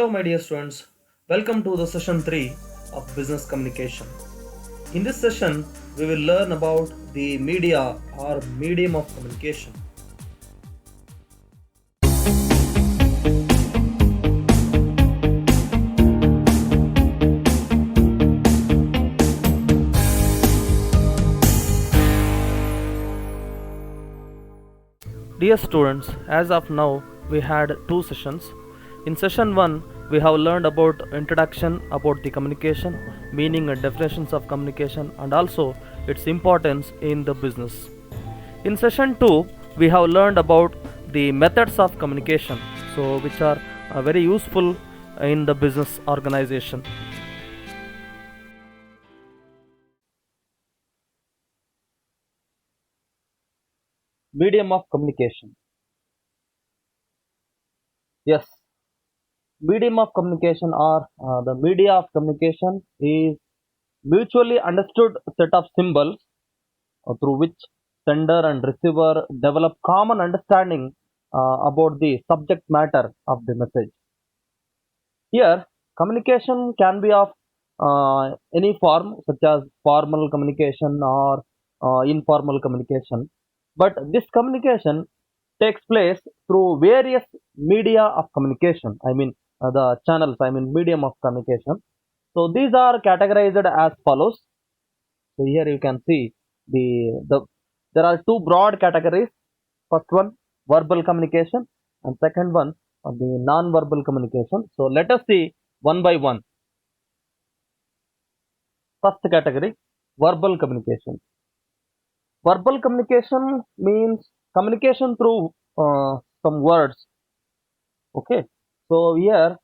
Hello, my dear students. Welcome to the session 3 of business communication. In this session, we will learn about the media or medium of communication. Dear students, as of now, we had two sessions. In session 1, we have learned about introduction about the communication, meaning and definitions of communication, and also its importance in the business. In session 2, we have learned about the methods of communication, so which are very useful in the business organization. Medium of communication. Yes, medium of communication or the media of communication is mutually understood set of symbols through which sender and receiver develop common understanding about the subject matter of the message. Here, communication can be of any form, such as formal communication or informal communication. But this communication takes place through various media of communication. I mean, the channels, I mean, medium of communication. So these are categorized as follows. So here you can see the there are two broad categories. First one, verbal communication, and second one, the non-verbal communication. So let us see one by one. First category, verbal communication. Verbal communication means communication through some words. Okay, so here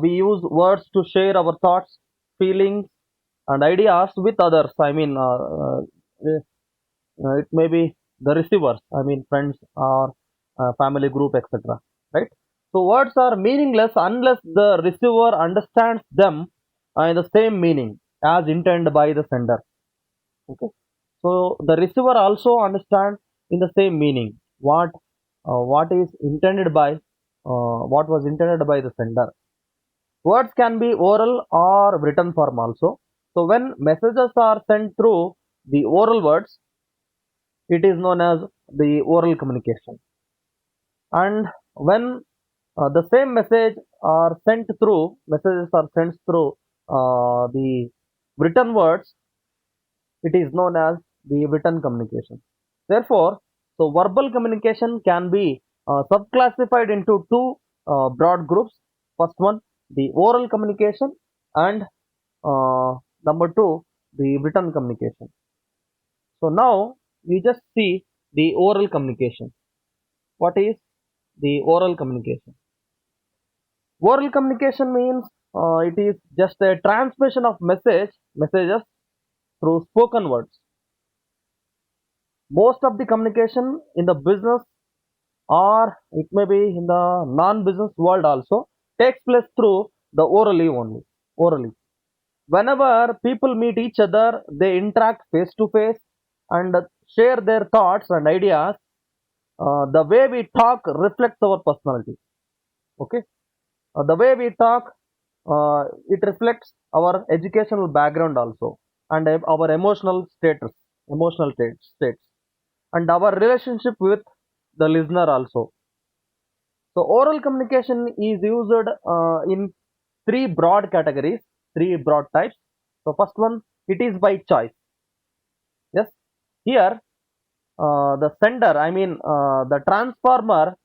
we use words to share our thoughts, feelings, and ideas with others. I mean, it may be the receivers, I mean friends or family group, etc. Right? So words are meaningless unless the receiver understands them in the same meaning as intended by the sender. Okay. So the receiver also understands in the same meaning what is intended by what was intended by the sender. Words can be oral or written form also. So when messages are sent through the oral words, it is known as the oral communication. And when the same messages are sent through the written words, it is known as the written communication. Therefore, so verbal communication can be subclassified into two broad groups. First one, the oral communication, and uh, number two, the written communication. So now you just see the oral communication. What is the oral communication? Oral communication means it is just a transmission of messages through spoken words. Most of the communication in the business or it may be in the non-business world also takes place through the orally only. Orally. Whenever people meet each other, they interact face to face and share their thoughts and ideas. The way we talk reflects our personality. Okay. The way we talk, it reflects our educational background also, and our states, and our relationship with the listener also. So oral communication is used in three broad categories, three broad types. So first one, it is by choice. Yes, here the sender, I mean the transformer,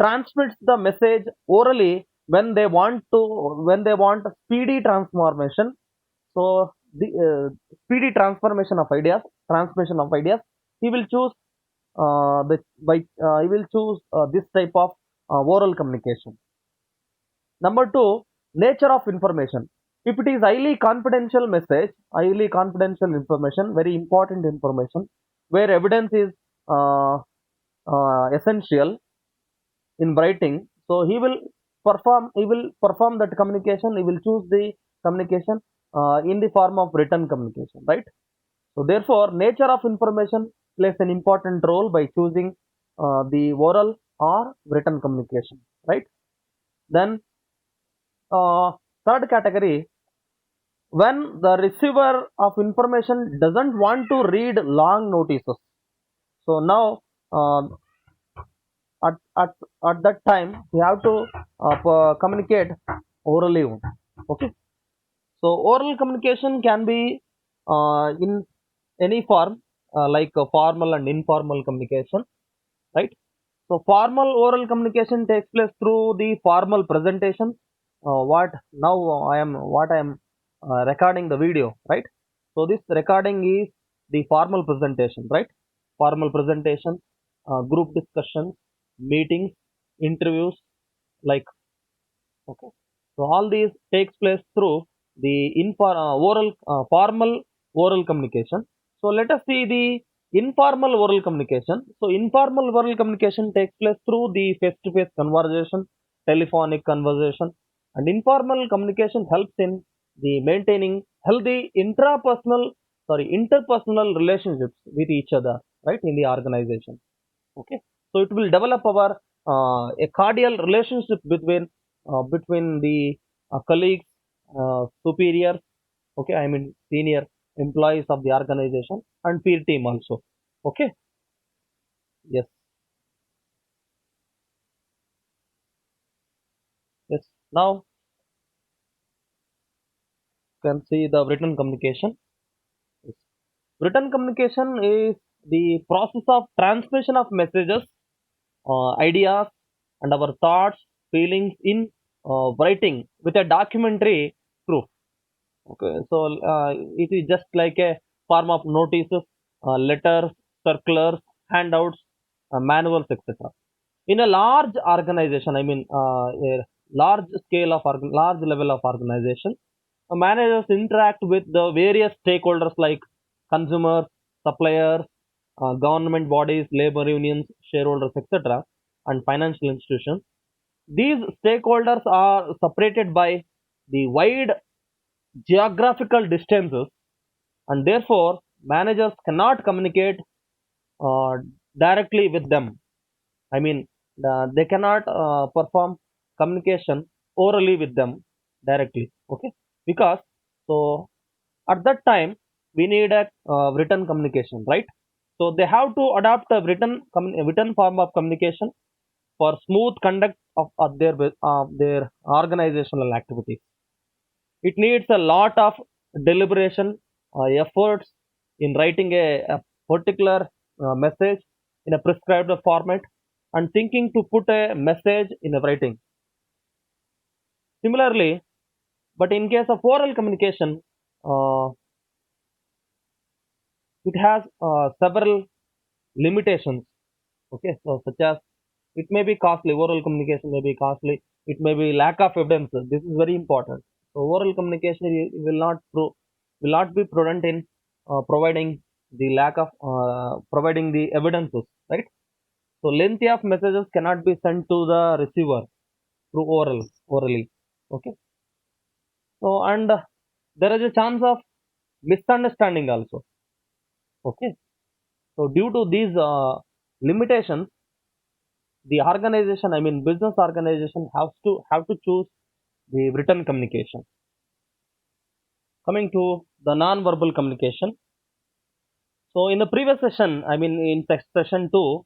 transmits the message orally when they want speedy transformation. So the speedy transmission of ideas, he will choose he will choose this type of oral communication. Number two, nature of information. If it is highly confidential information, very important information, where evidence is uh, essential in writing, so he will perform that communication. He will choose the communication in the form of written communication, right? So therefore, nature of information plays an important role by choosing the oral or written communication, right? Then uh, third category, when the receiver of information doesn't want to read long notices. So now, uh, at, at, at that time, we have to communicate orally. Okay. So oral communication can be in any form, like formal and informal communication, right? So formal oral communication takes place through the formal presentation. What I am recording the video, right? So this recording is the formal presentation, right? Formal presentation, group discussions, meetings, interviews, like, okay. So all these takes place through the formal oral communication. So let us see the informal oral communication. So informal oral communication takes place through the face-to-face conversation, telephonic conversation, and informal communication helps in the maintaining healthy interpersonal relationships with each other, right, in the organization. Okay, so it will develop our a cordial relationship between the colleagues, superiors, okay, I mean senior employees of the organization, and peer team also. Okay. Yes. Yes. Now you can see the written communication. Yes. Written communication is the process of transmission of messages, ideas, and our thoughts, feelings in writing with a documentary proof. Okay, so it is just like a form of notices, letters, circulars, handouts, manuals, etc. In a large organization, I mean a large level of organization, managers interact with the various stakeholders like consumers, suppliers, government bodies, labor unions, shareholders, etc., and financial institutions. These stakeholders are separated by the wide geographical distances, and therefore managers cannot communicate uh, directly with them. I mean, they cannot perform communication orally with them directly. Okay, because so at that time we need a written communication, right? So they have to adopt a written form of communication for smooth conduct of their organizational activities. It needs a lot of deliberation, efforts in writing a particular message in a prescribed format, and thinking to put a message in a writing. Similarly, but in case of oral communication, uh, it has several limitations. Okay, so such as it may be costly. Oral communication may be costly. It may be lack of evidence. This is very important. So oral communication will not be prudent in providing the evidences, right? So lengthy of messages cannot be sent to the receiver through orally. Okay. So and there is a chance of misunderstanding also. Okay. So due to these limitations, the organization, I mean business organization, have to choose the written communication. Coming to the non-verbal communication. So in the previous session, I mean in session 2,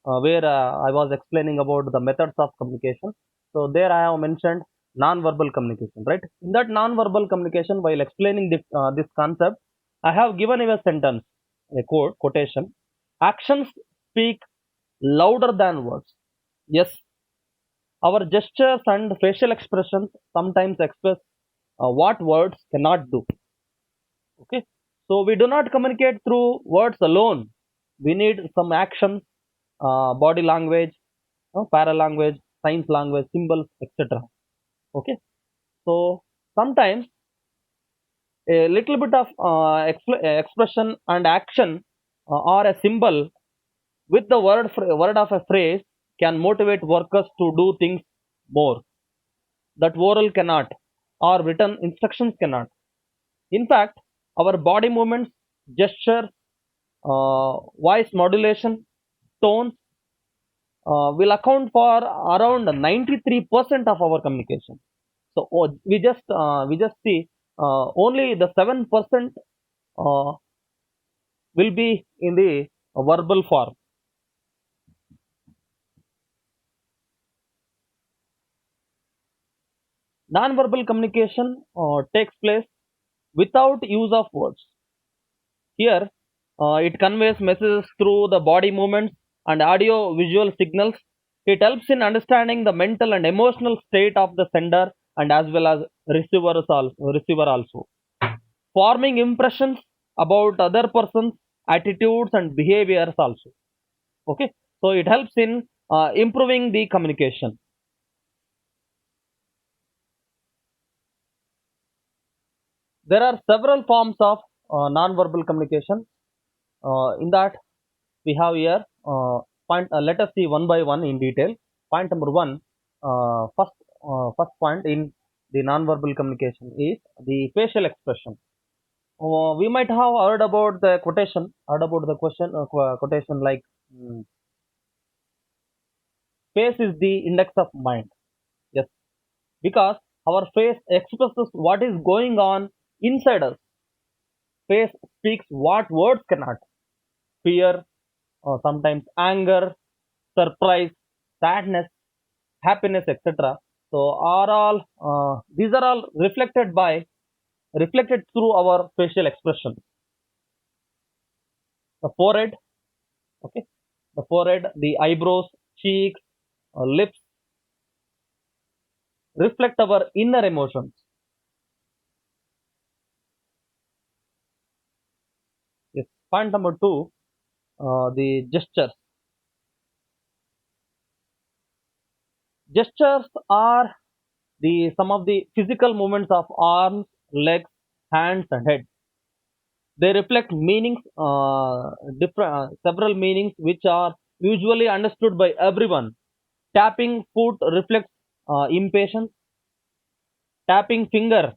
where I was explaining about the methods of communication. So there I have mentioned non-verbal communication, right? In that non-verbal communication, while explaining this concept, I have given you a sentence, a quotation. Actions speak louder than words. Yes, our gestures and facial expressions sometimes express what words cannot do. Okay, so we do not communicate through words alone. We need some actions, body language, paralanguage, signs language, symbols, etc. Okay, so sometimes a little bit of expression and action or a symbol with the word of a phrase can motivate workers to do things more that oral cannot or written instructions cannot. In fact, our body movements, gestures, voice modulation, tones will account for around 93% of our communication. So we just see only the 7% uh, will be in the verbal form. Non-verbal communication takes place without use of words. Here, it conveys messages through the body movements and audio visual signals. It helps in understanding the mental and emotional state of the sender and as well as receiver also, forming impressions about other person's attitudes and behaviors also. Okay, so it helps in improving the communication. There are several forms of non-verbal communication. In that, we have here point. Let us see one by one in detail. Point number one, first point in the non-verbal communication is the facial expression. We might have heard about the quotation, quotation like face is the index of mind. Yes, because our face expresses what is going on inside us. Face speaks what words cannot. Fear, sometimes anger, surprise, sadness, happiness, etc. So are all these are all reflected through our facial expression. The forehead, okay, the forehead, the eyebrows, cheeks, lips reflect our inner emotions. Yes. Point number two, the gestures. Gestures are the some of the physical movements of arms, legs, hands, and head. They reflect meanings, several meanings which are usually understood by everyone. Tapping foot reflects impatience. Tapping finger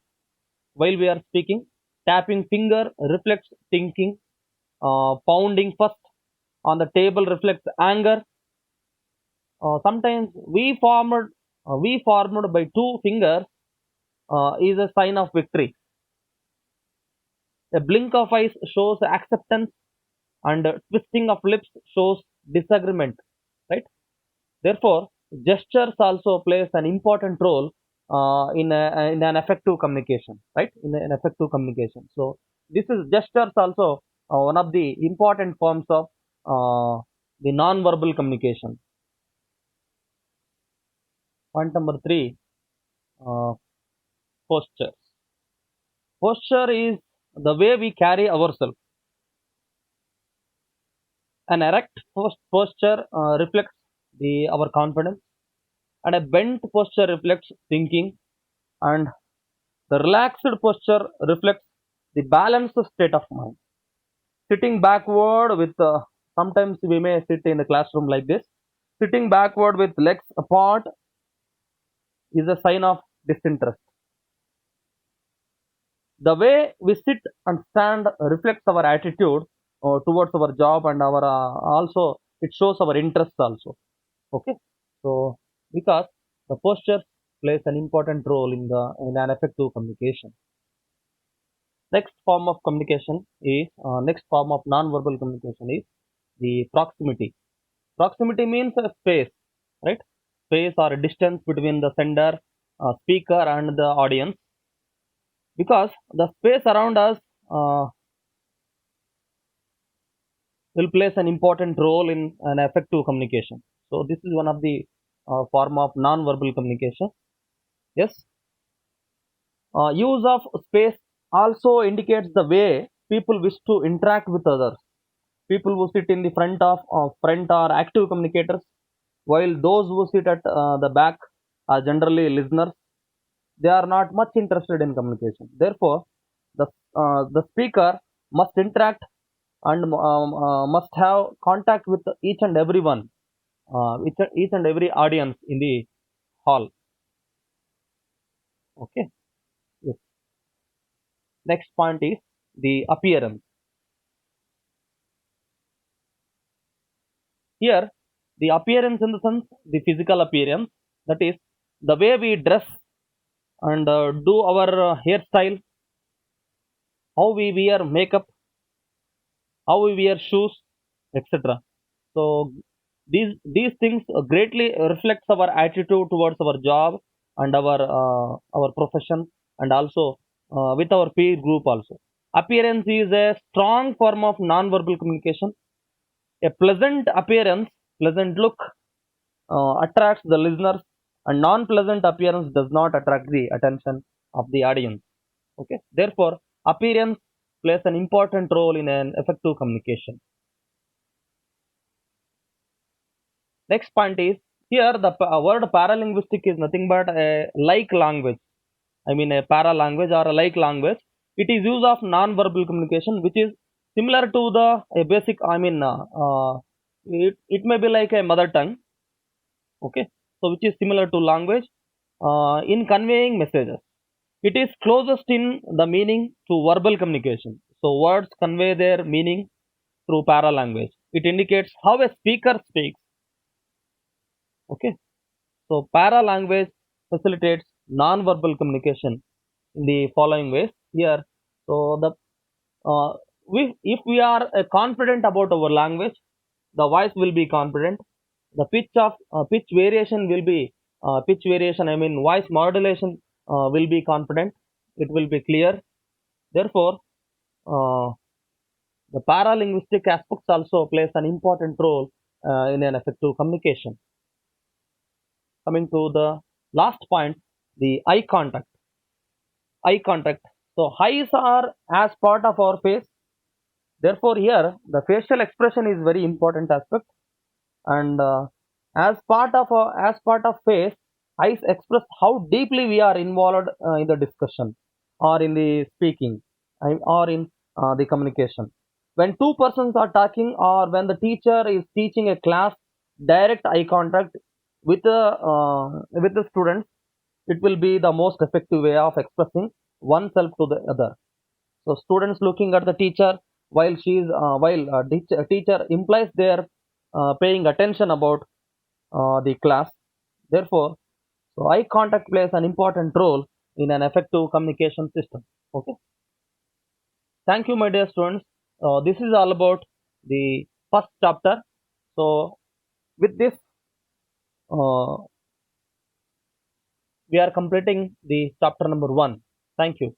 while we are speaking. Tapping finger reflects thinking. Pounding first on the table reflects anger. Sometimes we formed by two fingers is a sign of victory. A blink of eyes shows acceptance, and twisting of lips shows disagreement. Right. Therefore, gestures also plays an important role in an effective communication, right? In an effective communication. So this is gestures also one of the important forms of the non-verbal communication. Point number three, uh, posture. Posture is the way we carry ourselves. An erect posture reflects our confidence, and a bent posture reflects thinking, and the relaxed posture reflects the balanced state of mind. Sitting backward with, sometimes we may sit in the classroom like this. Sitting backward with legs apart is a sign of disinterest. The way we sit and stand reflects our attitude towards our job and our also it shows our interests also. Okay, so because the posture plays an important role in an effective communication. Next form of non-verbal communication is the proximity. Proximity means a space, right? Space or a distance between the sender, speaker, and the audience. Because the space around us will plays an important role in an effective communication. So this is one of the form of non-verbal communication. Yes, use of space also indicates the way people wish to interact with others. People who sit in the front are active communicators, while those who sit at the back are generally listeners. They are not much interested in communication. Therefore, the speaker must interact and must have contact with each and everyone, each and every audience in the hall. Okay. Yes. Next point is the appearance. Here, the appearance in the sense the physical appearance, that is the way we dress, and do our hairstyle, how we wear makeup, how we wear shoes, etc. So these things greatly reflects our attitude towards our job and our profession, and also with our peer group also. Appearance is a strong form of non-verbal communication. A pleasant appearance, pleasant look attracts the listeners, and non-pleasant appearance does not attract the attention of the audience. Okay, therefore appearance plays an important role in an effective communication. Next point is, here the word paralinguistic is nothing but a like language. I mean a para language or a like language. It is use of non-verbal communication, which is similar to the a basic. I mean, it may be like a mother tongue. Okay, so which is similar to language in conveying messages. It is closest in the meaning to verbal communication. So words convey their meaning through para language. It indicates how a speaker speaks. Okay, so para language facilitates non-verbal communication in the following ways. Here, so the if we are confident about our language, the voice will be confident. The pitch variation will be pitch variation. I mean voice modulation will be confident. It will be clear. Therefore, uh, the paralinguistic aspects also plays an important role in an effective communication. Coming to the last point, the eye contact. Eye contact. So eyes are as part of our face. Therefore, here the facial expression is very important aspect, and as part of face, eyes express how deeply we are involved in the discussion, or in the speaking, or in the communication. When two persons are talking, or when the teacher is teaching a class, direct eye contact with the students, it will be the most effective way of expressing oneself to the other. So students looking at the teacher while teacher implies their paying attention about the class. Therefore, so eye contact plays an important role in an effective communication system. Okay. Thank you, my dear students. This is all about the first chapter. So with this, uh, we are completing the chapter number one. Thank you.